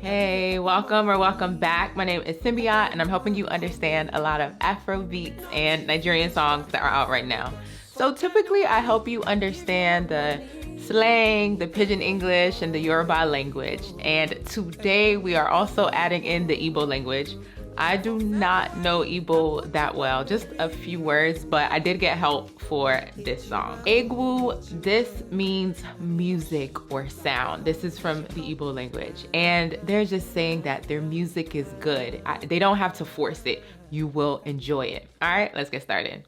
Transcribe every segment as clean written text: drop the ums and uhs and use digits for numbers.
Hey, welcome or welcome back. My name is Simbihawt, and I'm helping you understand a lot of Afrobeats and Nigerian songs that are out right now. So typically, I help you understand the slang, the Pidgin English, and the Yoruba language. And today, we are also adding in the Igbo language. I do not know Igbo that well, just a few words, but I did get help for this song. Egwu, this means music or sound. This is from the Igbo language. And they're just saying that their music is good. They don't have to force it. You will enjoy it. All right, let's get started.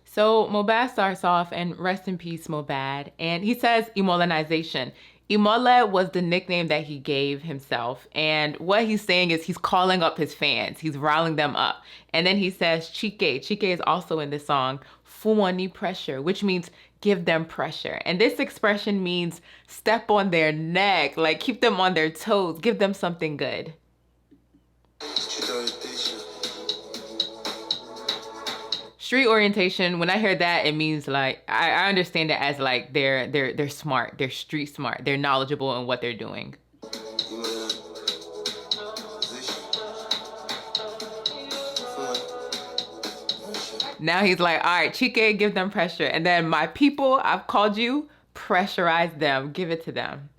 So Moad starts off, and rest in peace, Moad, and he says Imolanization. Imole was the nickname that he gave himself, and what he's saying is he's calling up his fans. He's riling them up. And then he says Chike. Chike is also in this song, Fuwani pressure, which means give them pressure. And this expression means step on their neck, like keep them on their toes, give them something good. Street orientation, when I hear that, it means like, I understand it as like they're smart, they're street smart, they're knowledgeable in what they're doing. Now he's like, all right, Chike, give them pressure. And then my people, I've called you, pressurize them, give it to them.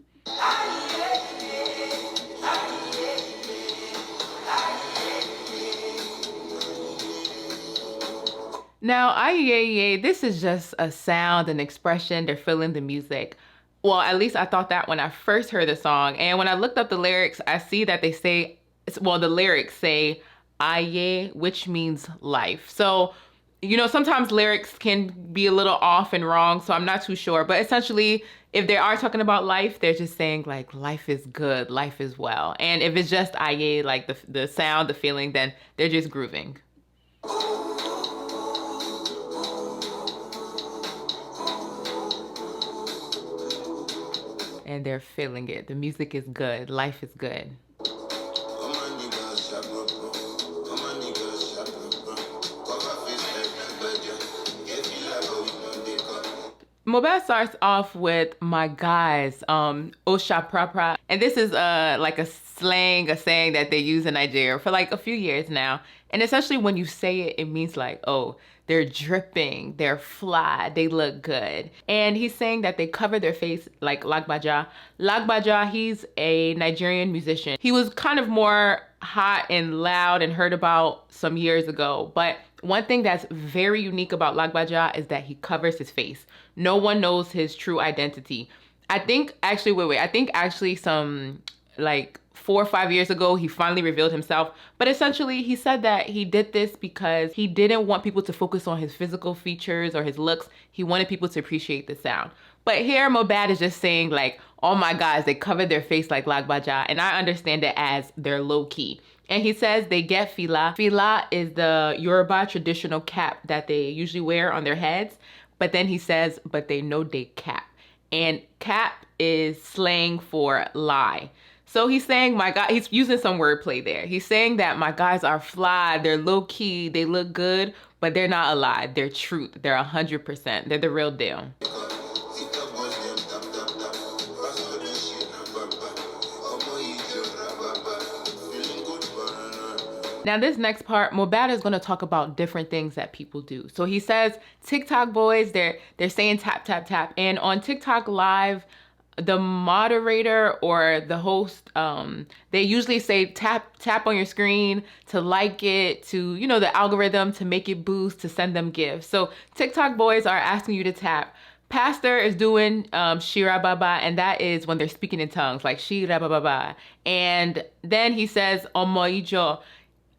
Now, aye, this is just a sound, an expression, they're feeling the music. Well, at least I thought that when I first heard the song. And when I looked up the lyrics, I see that they say, well, the lyrics say aye, which means life. So, you know, sometimes lyrics can be a little off and wrong, so I'm not too sure. But essentially, if they are talking about life, they're just saying like life is good, life is well. And if it's just aye, like the sound, the feeling, then they're just grooving. And they're feeling it. The music is good. Life is good. Moad starts off with my guys, Osha Prapra. And this is like a slang, a saying that they use in Nigeria for like a few years now. And essentially when you say it, it means like, oh, they're dripping, they're fly, they look good. And he's saying that they cover their face like Lagbaja. Lagbaja, he's a Nigerian musician. He was kind of more hot and loud and heard about some years ago. But one thing that's very unique about Lagbaja is that he covers his face. No one knows his true identity. I think actually some like 4 or 5 years ago, he finally revealed himself. But essentially, he said that he did this because he didn't want people to focus on his physical features or his looks. He wanted people to appreciate the sound. But here, Moad is just saying like, oh my guys, they covered their face like Lagbaja. And I understand it as they're low key. And he says they get fila. Fila is the Yoruba traditional cap that they usually wear on their heads. But then he says, but they know they cap. And cap is slang for lie. So he's saying he's using some wordplay there. He's saying that my guys are fly, they're low key, they look good, but they're not a lie. They're truth. They're 100%. They're the real deal. Now this next part, Moad is going to talk about different things that people do. So he says TikTok boys, they're saying tap, tap, tap. And on TikTok Live, the moderator or the host, they usually say tap on your screen to like it, to, you know, the algorithm to make it boost, to send them gifts. So TikTok boys are asking you to tap. Pastor is doing Shira Baba, and that is when they're speaking in tongues, like Shira Baba. And then he says Omo Ijo.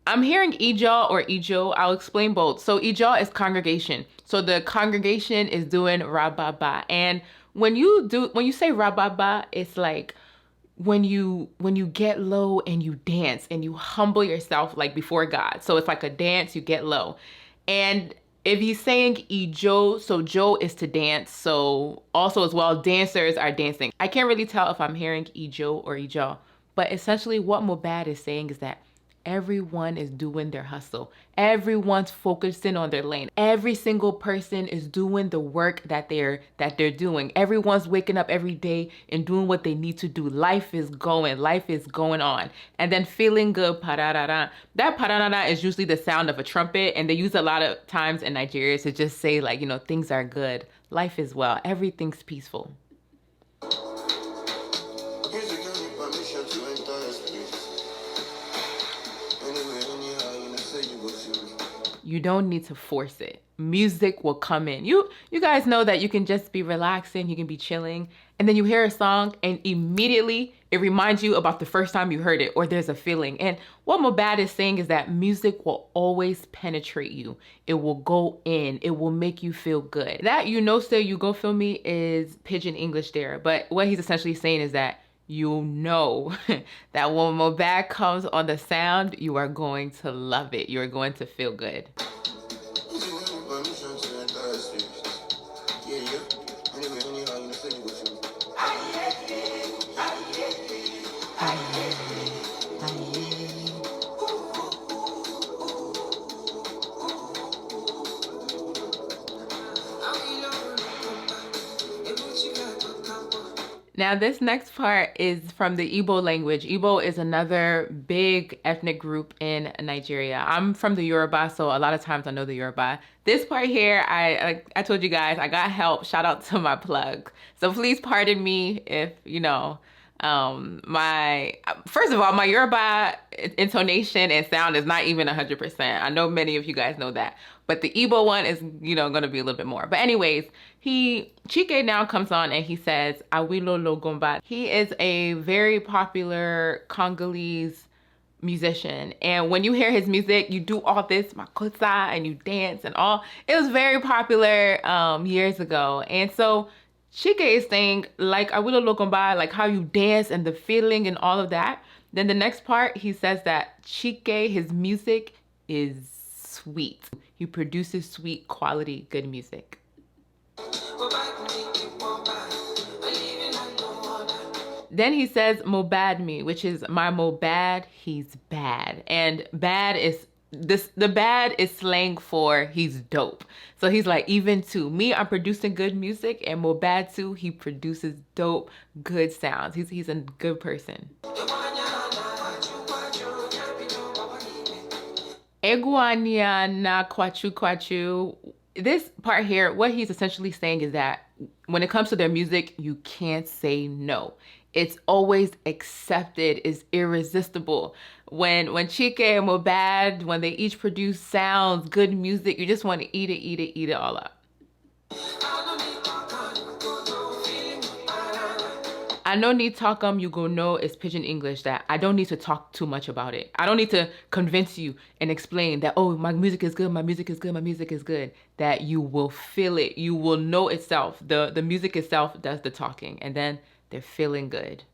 I'm hearing Ijo or Ijo. I'll explain both. So Ijo is congregation. So the congregation is doing Rababa. And when you say Rababa, it's like when you get low and you dance and you humble yourself like before God. So it's like a dance, you get low. And if he's saying Ijo, so Jo is to dance. So also as well, dancers are dancing. I can't really tell if I'm hearing Ijo or Ijo, But essentially what Moad is saying is that everyone is doing their hustle. Everyone's focusing on their lane. Every single person is doing the work that they're doing. Everyone's waking up every day and doing what they need to do. Life is going on. And then feeling good, pararara. That pararara is usually the sound of a trumpet, and they use a lot of times in Nigeria to just say, like, you know, things are good. Life is well. Everything's peaceful. You don't need to force it. Music will come in. You guys know that you can just be relaxing, you can be chilling, and then you hear a song and immediately it reminds you about the first time you heard it, or there's a feeling. And what Moad is saying is that music will always penetrate you. It will go in. It will make you feel good. That "you know say you go feel me" is pidgin English there, but what he's essentially saying is that you know that when Moad comes on the sound, you are going to love it. You are going to feel good. Now this next part is from the Igbo language. Igbo is another big ethnic group in Nigeria. I'm from the Yoruba, so a lot of times I know the Yoruba. This part here, I told you guys, I got help. Shout out to my plug. So please pardon me if, you know, first of all, my Yoruba intonation and sound is not even 100%. I know many of you guys know that, but the Igbo one is, you know, going to be a little bit more. But anyways, Chike now comes on and he says, Awilo Logomba. He is a very popular Congolese musician. And when you hear his music, you do all this makosa and you dance and all. It was very popular years ago. And so Chike is saying, like, Awilo Logomba, like how you dance and the feeling and all of that. Then the next part, he says that Chike, his music is sweet. He produces sweet, quality, good music. Then he says Moad me, which is my Moad, he's bad. And bad is the bad is slang for he's dope. So he's like, even to me, I'm producing good music, and Moad too, he produces dope, good sounds. He's a good person. Egwu na kwachu kwachu. This part here, what he's essentially saying is that when it comes to their music, you can't say no. It's always accepted, it's irresistible. When Chike and Moad, when they each produce sounds, good music, you just want to eat it all up. I no need talk you go know is pidgin English, that I don't need to talk too much about it. I don't need to convince you and explain that, oh, my music is good, my music is good, my music is good. That you will feel it. You will know itself. The music itself does the talking, and then they're feeling good.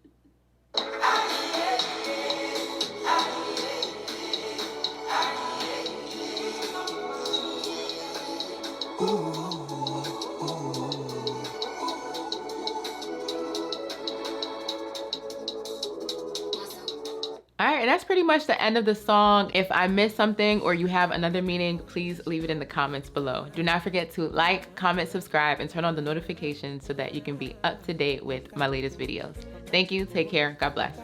All right, and that's pretty much the end of the song. If I missed something or you have another meaning, please leave it in the comments below. Do not forget to like, comment, subscribe, and turn on the notifications so that you can be up to date with my latest videos. Thank you, take care, God bless.